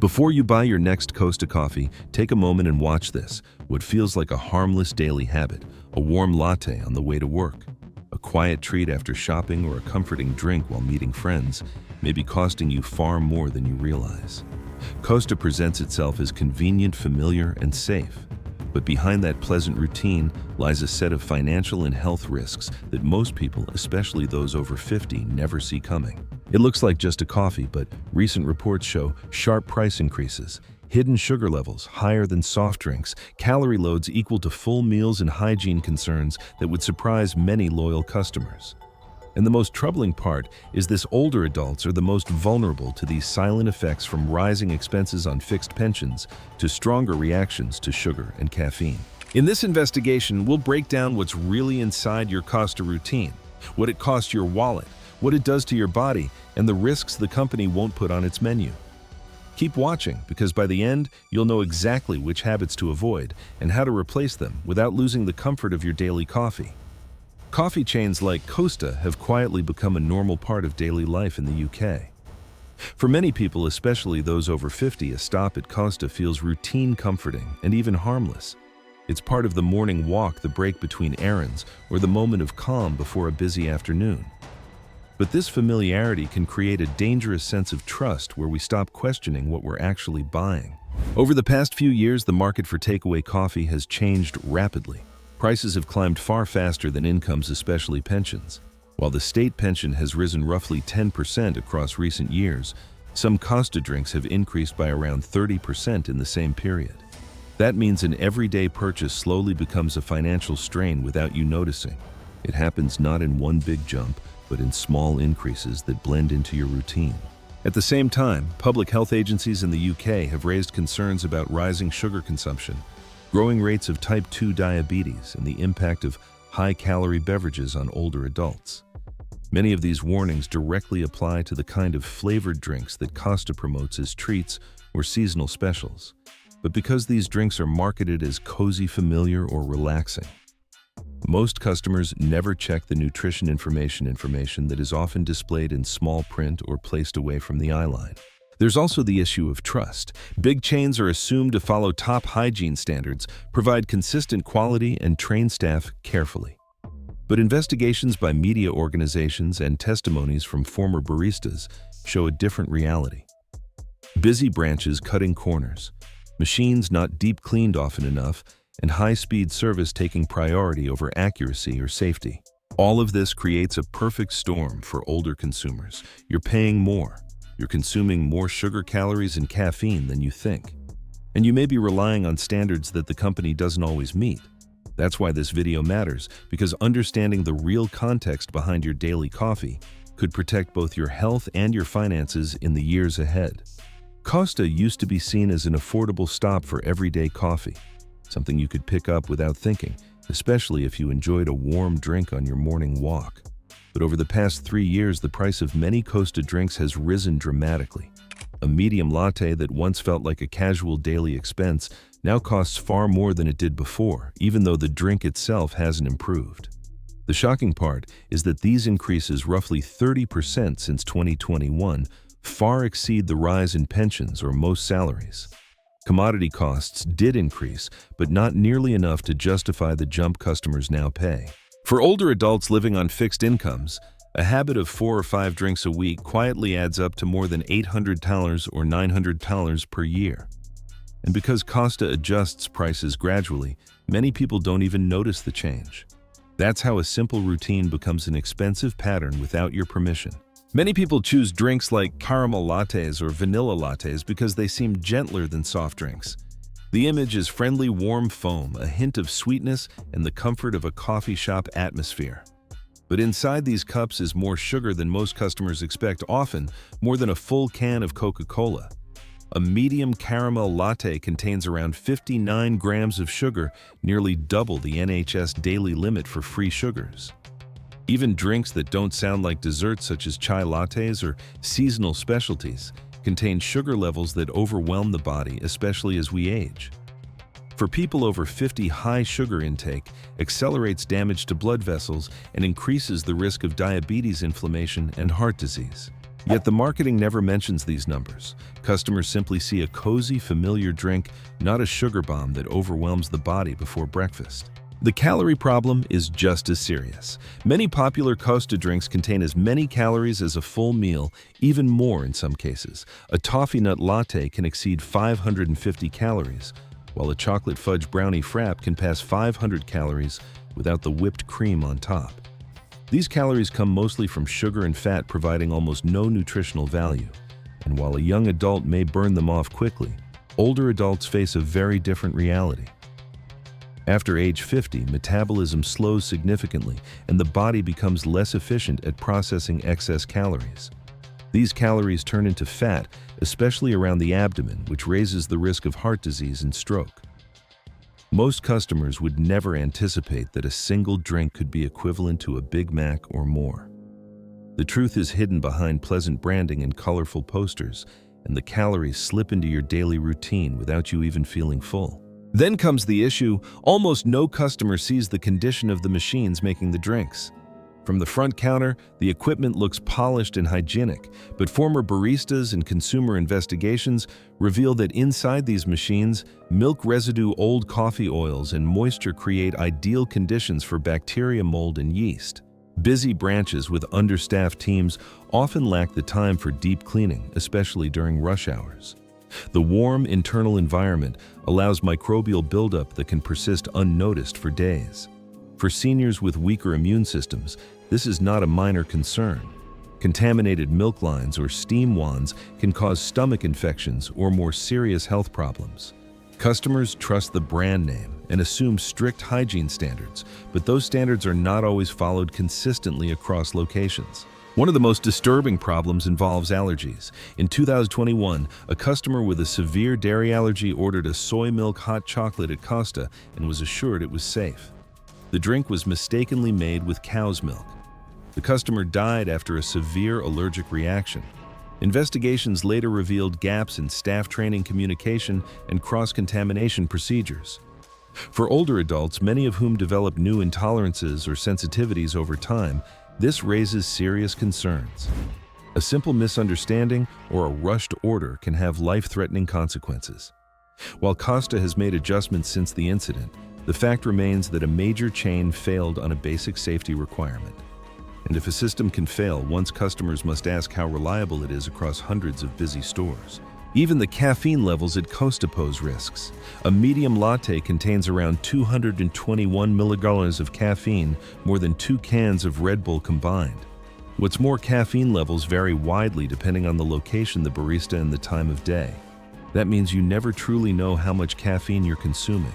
Before you buy your next Costa Coffee, take a moment and watch this, what feels like a harmless daily habit, a warm latte on the way to work. A quiet treat after shopping or a comforting drink while meeting friends may be costing you far more than you realize. Costa presents itself as convenient, familiar, and safe. But behind that pleasant routine lies a set of financial and health risks that most people, especially those over 50, never see coming. It looks like just a coffee, but recent reports show sharp price increases, hidden sugar levels higher than soft drinks, calorie loads equal to full meals, and hygiene concerns that would surprise many loyal customers. And the most troubling part is this: older adults are the most vulnerable to these silent effects, from rising expenses on fixed pensions to stronger reactions to sugar and caffeine. In this investigation, we'll break down what's really inside your Costa routine, what it costs your wallet, what it does to your body, and the risks the company won't put on its menu. Keep watching, because by the end, you'll know exactly which habits to avoid and how to replace them without losing the comfort of your daily coffee. Coffee chains like Costa have quietly become a normal part of daily life in the UK. For many people, especially those over 50, a stop at Costa feels routine, comforting, and even harmless. It's part of the morning walk, the break between errands, or the moment of calm before a busy afternoon. But this familiarity can create a dangerous sense of trust where we stop questioning what we're actually buying. Over the past few years, the market for takeaway coffee has changed rapidly. Prices have climbed far faster than incomes, especially pensions. While the state pension has risen roughly 10% across recent years, some Costa drinks have increased by around 30% in the same period. That means an everyday purchase slowly becomes a financial strain without you noticing. It happens not in one big jump, but in small increases that blend into your routine. At the same time, public health agencies in the UK have raised concerns about rising sugar consumption, growing rates of type 2 diabetes, and the impact of high-calorie beverages on older adults. Many of these warnings directly apply to the kind of flavored drinks that Costa promotes as treats or seasonal specials. But because these drinks are marketed as cozy, familiar, or relaxing, most customers never check the nutrition information that is often displayed in small print or placed away from the eye line. There's also the issue of trust. Big chains are assumed to follow top hygiene standards, provide consistent quality, and train staff carefully. But investigations by media organizations and testimonies from former baristas show a different reality. Busy branches cutting corners, machines not deep cleaned often enough, and high-speed service taking priority over accuracy or safety. All of this creates a perfect storm for older consumers. You're paying more. You're consuming more sugar, calories, and caffeine than you think. And you may be relying on standards that the company doesn't always meet. That's why this video matters, because understanding the real context behind your daily coffee could protect both your health and your finances in the years ahead. Costa used to be seen as an affordable stop for everyday coffee, something you could pick up without thinking, especially if you enjoyed a warm drink on your morning walk. But over the past 3 years, the price of many Costa drinks has risen dramatically. A medium latte that once felt like a casual daily expense now costs far more than it did before, even though the drink itself hasn't improved. The shocking part is that these increases, roughly 30% since 2021, far exceed the rise in pensions or most salaries. Commodity costs did increase, but not nearly enough to justify the jump customers now pay. For older adults living on fixed incomes, a habit of 4 or 5 drinks a week quietly adds up to more than $800 or $900 per year. And because Costa adjusts prices gradually, many people don't even notice the change. That's how a simple routine becomes an expensive pattern without your permission. Many people choose drinks like caramel lattes or vanilla lattes because they seem gentler than soft drinks. The image is friendly, warm foam, a hint of sweetness, and the comfort of a coffee shop atmosphere. But inside these cups is more sugar than most customers expect, often more than a full can of Coca-Cola. A medium caramel latte contains around 59 grams of sugar, nearly double the NHS daily limit for free sugars. Even drinks that don't sound like desserts, such as chai lattes or seasonal specialties, contain sugar levels that overwhelm the body, especially as we age. For people over 50, high sugar intake accelerates damage to blood vessels and increases the risk of diabetes, inflammation, and heart disease. Yet the marketing never mentions these numbers. Customers simply see a cozy, familiar drink, not a sugar bomb that overwhelms the body before breakfast. The calorie problem is just as serious. Many popular Costa drinks contain as many calories as a full meal, even more in some cases. A toffee nut latte can exceed 550 calories, while a chocolate fudge brownie frap can pass 500 calories without the whipped cream on top. These calories come mostly from sugar and fat, providing almost no nutritional value. And while a young adult may burn them off quickly, older adults face a very different reality. After age 50, metabolism slows significantly and the body becomes less efficient at processing excess calories. These calories turn into fat, especially around the abdomen, which raises the risk of heart disease and stroke. Most customers would never anticipate that a single drink could be equivalent to a Big Mac or more. The truth is hidden behind pleasant branding and colorful posters, and the calories slip into your daily routine without you even feeling full. Then comes the issue: almost no customer sees the condition of the machines making the drinks. From the front counter, the equipment looks polished and hygienic, but former baristas and consumer investigations reveal that inside these machines, milk residue, old coffee oils, and moisture create ideal conditions for bacteria, mold, and yeast. Busy branches with understaffed teams often lack the time for deep cleaning, especially during rush hours. The warm internal environment allows microbial buildup that can persist unnoticed for days. For seniors with weaker immune systems, this is not a minor concern. Contaminated milk lines or steam wands can cause stomach infections or more serious health problems. Customers trust the brand name and assume strict hygiene standards, but those standards are not always followed consistently across locations. One of the most disturbing problems involves allergies. In 2021, a customer with a severe dairy allergy ordered a soy milk hot chocolate at Costa and was assured it was safe. The drink was mistakenly made with cow's milk. The customer died after a severe allergic reaction. Investigations later revealed gaps in staff training, communication, and cross-contamination procedures. For older adults, many of whom develop new intolerances or sensitivities over time, this raises serious concerns. A simple misunderstanding or a rushed order can have life-threatening consequences. While Costa has made adjustments since the incident, the fact remains that a major chain failed on a basic safety requirement. And if a system can fail once, customers must ask how reliable it is across hundreds of busy stores. Even the caffeine levels at Costa pose risks. A medium latte contains around 221 milligrams of caffeine, more than 2 cans of Red Bull combined. What's more, caffeine levels vary widely depending on the location, the barista, and the time of day. That means you never truly know how much caffeine you're consuming.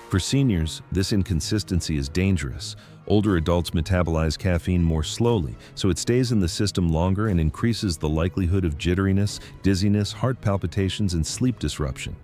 For seniors, this inconsistency is dangerous. Older adults metabolize caffeine more slowly, so it stays in the system longer and increases the likelihood of jitteriness, dizziness, heart palpitations, and sleep disruption.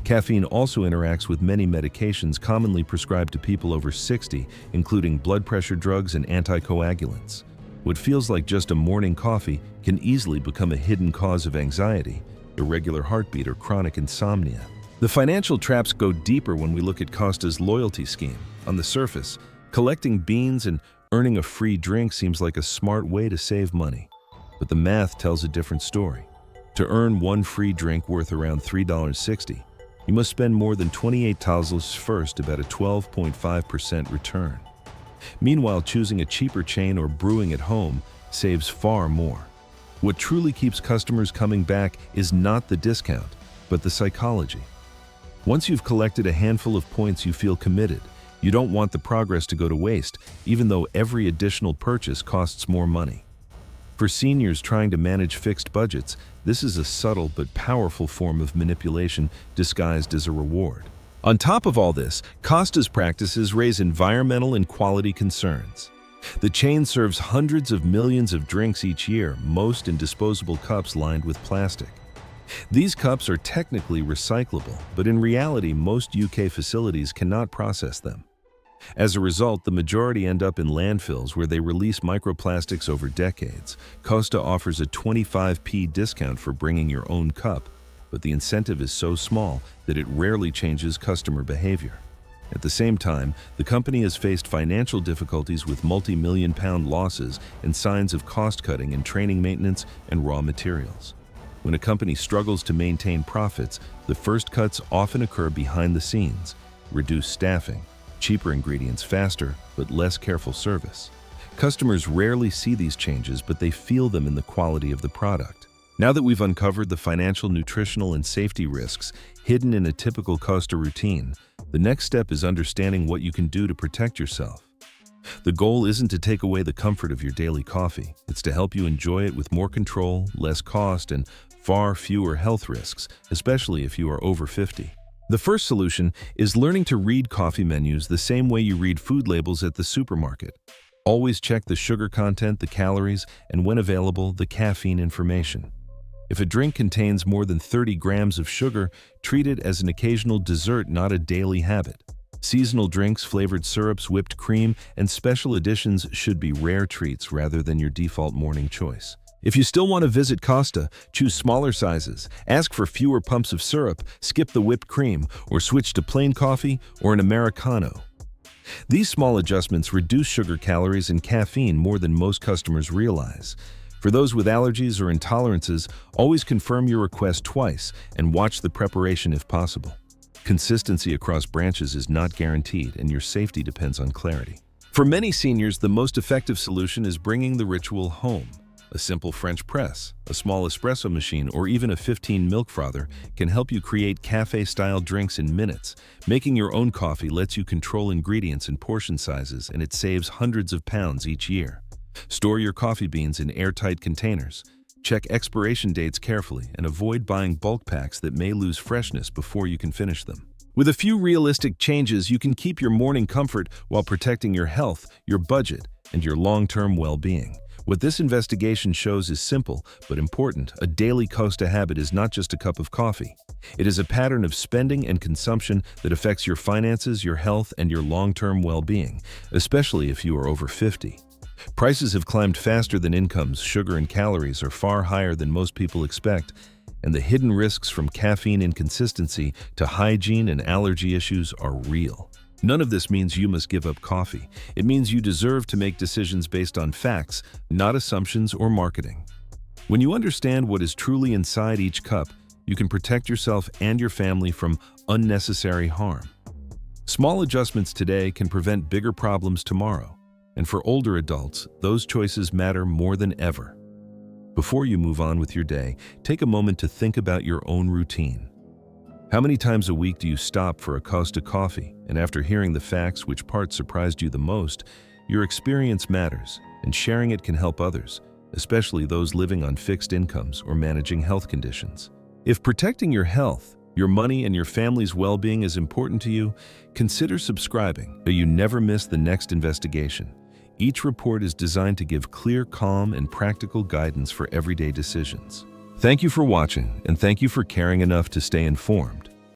Caffeine also interacts with many medications commonly prescribed to people over 60, including blood pressure drugs and anticoagulants. What feels like just a morning coffee can easily become a hidden cause of anxiety, irregular heartbeat, or chronic insomnia. The financial traps go deeper when we look at Costa's loyalty scheme. On the surface, collecting beans and earning a free drink seems like a smart way to save money. But the math tells a different story. To earn one free drink worth around $3.60, you must spend more than $28 first, about a 12.5% return. Meanwhile, choosing a cheaper chain or brewing at home saves far more. What truly keeps customers coming back is not the discount, but the psychology. Once you've collected a handful of points, you feel committed. You don't want the progress to go to waste, even though every additional purchase costs more money. For seniors trying to manage fixed budgets, this is a subtle but powerful form of manipulation disguised as a reward. On top of all this, Costa's practices raise environmental and quality concerns. The chain serves hundreds of millions of drinks each year, most in disposable cups lined with plastic. These cups are technically recyclable, but in reality, most UK facilities cannot process them. As a result, the majority end up in landfills where they release microplastics over decades. Costa offers a 25p discount for bringing your own cup, but the incentive is so small that it rarely changes customer behavior. At the same time, the company has faced financial difficulties with multi-million-pound losses and signs of cost-cutting in training maintenance and raw materials. When a company struggles to maintain profits, the first cuts often occur behind the scenes: reduced staffing, cheaper ingredients faster, but less careful service. Customers rarely see these changes, but they feel them in the quality of the product. Now that we've uncovered the financial, nutritional, and safety risks hidden in a typical Costa routine, the next step is understanding what you can do to protect yourself. The goal isn't to take away the comfort of your daily coffee. It's to help you enjoy it with more control, less cost, and far fewer health risks, especially if you are over 50. The first solution is learning to read coffee menus the same way you read food labels at the supermarket. Always check the sugar content, the calories, and when available, the caffeine information. If a drink contains more than 30 grams of sugar, treat it as an occasional dessert, not a daily habit. Seasonal drinks, flavored syrups, whipped cream, and special editions should be rare treats rather than your default morning choice. If you still want to visit Costa, choose smaller sizes, ask for fewer pumps of syrup, skip the whipped cream, or switch to plain coffee or an Americano. These small adjustments reduce sugar calories and caffeine more than most customers realize. For those with allergies or intolerances, always confirm your request twice and watch the preparation if possible. Consistency across branches is not guaranteed, and your safety depends on clarity. For many seniors, the most effective solution is bringing the ritual home. A simple French press, a small espresso machine, or even a 15 milk frother can help you create cafe-style drinks in minutes. Making your own coffee lets you control ingredients and portion sizes, and it saves hundreds of pounds each year. Store your coffee beans in airtight containers. Check expiration dates carefully and avoid buying bulk packs that may lose freshness before you can finish them. With a few realistic changes, you can keep your morning comfort while protecting your health, your budget, and your long-term well-being. What this investigation shows is simple but important. A daily Costa habit is not just a cup of coffee. It is a pattern of spending and consumption that affects your finances, your health, and your long-term well-being, especially if you are over 50. Prices have climbed faster than incomes, sugar and calories are far higher than most people expect, and the hidden risks from caffeine inconsistency to hygiene and allergy issues are real. None of this means you must give up coffee. It means you deserve to make decisions based on facts, not assumptions or marketing. When you understand what is truly inside each cup, you can protect yourself and your family from unnecessary harm. Small adjustments today can prevent bigger problems tomorrow. And for older adults, those choices matter more than ever. Before you move on with your day, take a moment to think about your own routine. How many times a week do you stop for a Costa coffee? And after hearing the facts, which part surprised you the most? Your experience matters, and sharing it can help others, especially those living on fixed incomes or managing health conditions. If protecting your health, your money, and your family's well-being is important to you, consider subscribing so you never miss the next investigation. Each report is designed to give clear, calm, and practical guidance for everyday decisions. Thank you for watching, and thank you for caring enough to stay informed.